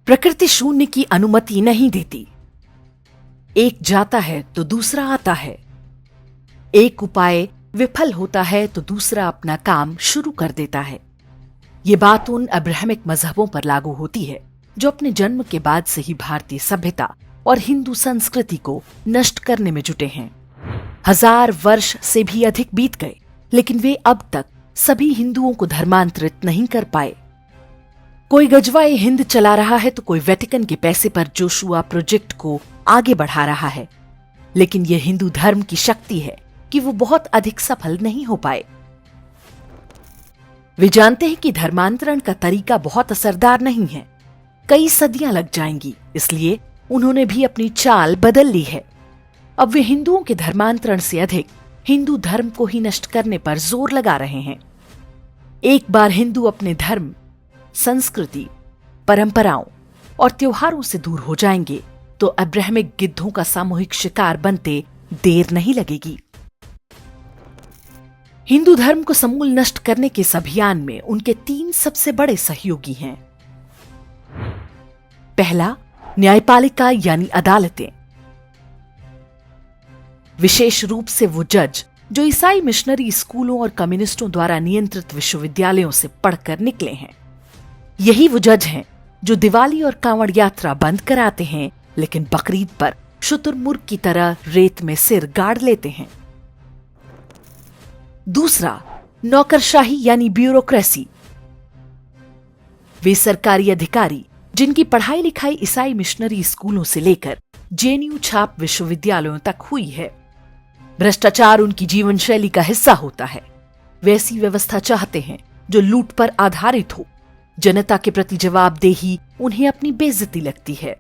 प्रकृति शून्य की अनुमति नहीं देती। एक जाता है तो दूसरा आता है। एक उपाय विफल होता है तो दूसरा अपना काम शुरू कर देता है। ये बात उन अब्राहमिक मजहबों पर लागू होती है जो अपने जन्म के बाद से ही भारतीय सभ्यता और हिंदू संस्कृति को नष्ट करने में जुटे हैं। 1000 वर्ष से भी अधिक बीत गए, लेकिन वे अब तक सभी हिंदुओं को धर्मांतरित नहीं कर पाए। कोई गजवाए हिंद चला रहा है तो कोई वेटिकन के पैसे पर जोशुआ प्रोजेक्ट को आगे बढ़ा रहा है, लेकिन यह हिंदू धर्म की शक्ति है कि वो बहुत अधिक सफल नहीं हो पाए। वे जानते हैं कि धर्मांतरण का तरीका बहुत असरदार नहीं है, कई सदियां लग जाएंगी, इसलिए उन्होंने भी अपनी चाल बदल ली है। अब वे हिंदुओं के धर्मांतरण से अधिक हिंदू धर्म को ही नष्ट करने पर जोर लगा रहे हैं। एक बार हिंदू अपने धर्म, संस्कृति, परंपराओं और त्योहारों से दूर हो जाएंगे तो अब्राहमिक गिद्धों का सामूहिक शिकार बनते देर नहीं लगेगी। हिंदू धर्म को समूल नष्ट करने के इस अभियान में उनके 3 सबसे बड़े सहयोगी हैं। पहला, न्यायपालिका यानी अदालतें। विशेष रूप से वो जज जो ईसाई मिशनरी स्कूलों और कम्युनिस्टों द्वारा नियंत्रित विश्वविद्यालयों से पढ़कर निकले हैं। यही वो जज हैं जो दिवाली और कांवड़ यात्रा बंद कराते हैं, लेकिन बकरीद पर शुतुरमुर्ग की तरह रेत में सिर गाड़ लेते हैं। दूसरा, नौकरशाही यानी ब्यूरोक्रेसी। वे सरकारी अधिकारी जिनकी पढ़ाई लिखाई ईसाई मिशनरी स्कूलों से लेकर जेएनयू छाप विश्वविद्यालयों तक हुई है। भ्रष्टाचार उनकी जीवन शैली का हिस्सा होता है। वे ऐसी व्यवस्था चाहते हैं जो लूट पर आधारित हो। जनता के प्रति जवाबदेही उन्हें अपनी बेइज्जती लगती है।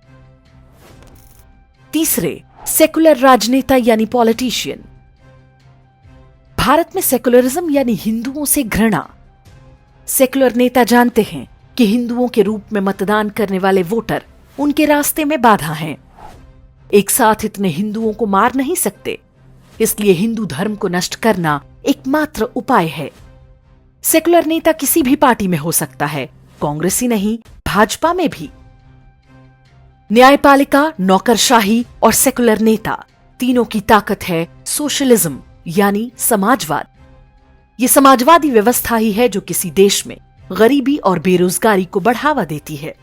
तीसरे, सेकुलर राजनेता यानी पॉलिटिशियन। भारत में सेकुलरिज्म यानी हिंदुओं से घृणा। सेकुलर नेता जानते हैं कि हिंदुओं के रूप में मतदान करने वाले वोटर उनके रास्ते में बाधा हैं। एक साथ इतने हिंदुओं को मार नहीं सकते, इसलिए हिंदू धर्म को नष्ट करना एकमात्र उपाय है। सेकुलर नेता किसी भी पार्टी में हो सकता है, कांग्रेस ही नहीं, भाजपा में भी। न्यायपालिका, नौकरशाही और सेकुलर नेता तीनों की ताकत है सोशलिज्म यानी समाजवाद। ये समाजवादी व्यवस्था ही है जो किसी देश में गरीबी और बेरोजगारी को बढ़ावा देती है।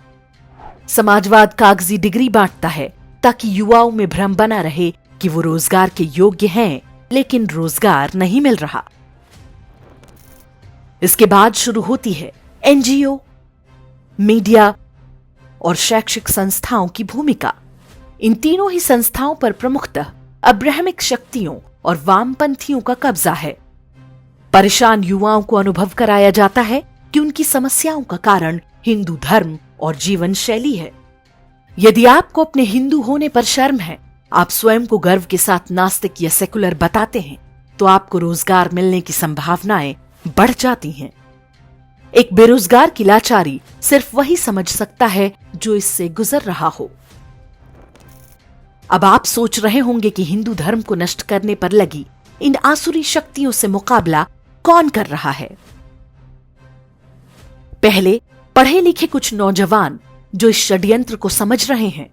समाजवाद कागजी डिग्री बांटता है ताकि युवाओं में भ्रम बना रहे कि वो रोजगार के योग्य हैं, लेकिन रोजगार नहीं मिल रहा। इसके बाद शुरू होती है एनजीओ, मीडिया और शैक्षिक संस्थाओं की भूमिका। इन तीनों ही संस्थाओं पर प्रमुखतः अब्राहमिक शक्तियों और वामपंथियों का कब्जा है। परेशान युवाओं को अनुभव कराया जाता है कि उनकी समस्याओं का कारण हिंदू धर्म और जीवन शैली है। यदि आपको अपने हिंदू होने पर शर्म है, आप स्वयं को गर्व के साथ नास्तिक या सेकुलर बताते हैं, तो आपको रोजगार मिलने की संभावनाएं बढ़ जाती हैं। एक बेरोजगार की लाचारी सिर्फ वही समझ सकता है जो इससे गुजर रहा हो। अब आप सोच रहे होंगे कि हिंदू धर्म को नष्ट करने पर लगी इन आसुरी शक्तियों से मुकाबला कौन कर रहा है? पहले, पढ़े लिखे कुछ नौजवान जो इस षड्यंत्र को समझ रहे हैं।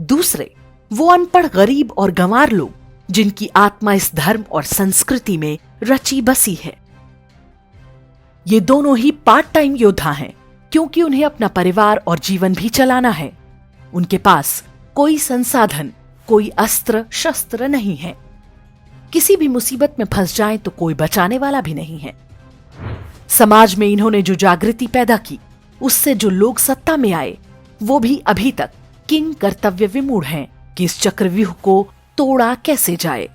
दूसरे, वो अनपढ़ गरीब और गंवार लोग जिनकी आत्मा इस धर्म और संस्कृति में रची बसी है। ये दोनों ही पार्ट टाइम योद्धा हैं, क्योंकि उन्हें अपना परिवार और जीवन भी चलाना है। उनके पास कोई संसाधन, कोई अस्त्र शस्त्र नहीं है। किसी भी मुसीबत में फंस जाएं तो कोई बचाने वाला भी नहीं है। समाज में इन्होंने जो जागृति पैदा की, उससे जो लोग सत्ता में आए, वो भी अभी तक किंग कर्तव्य विमूढ़ हैं कि इस चक्रव्यूह को तोड़ा कैसे जाए।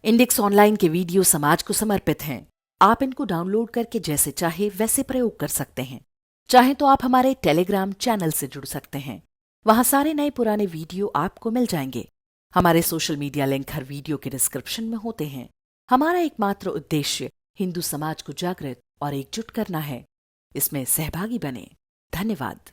इंडेक्स ऑनलाइन के वीडियो समाज को समर्पित हैं। आप इनको डाउनलोड करके जैसे चाहे वैसे प्रयोग कर सकते हैं। चाहे तो आप हमारे टेलीग्राम चैनल से जुड़ सकते हैं। वहां सारे नए पुराने वीडियो आपको मिल जाएंगे। हमारे सोशल मीडिया लिंक हर वीडियो के डिस्क्रिप्शन में होते हैं। हमारा एकमात्र उद्देश्य हिंदू समाज को जागृत और एकजुट करना है। इसमें सहभागी बने। धन्यवाद।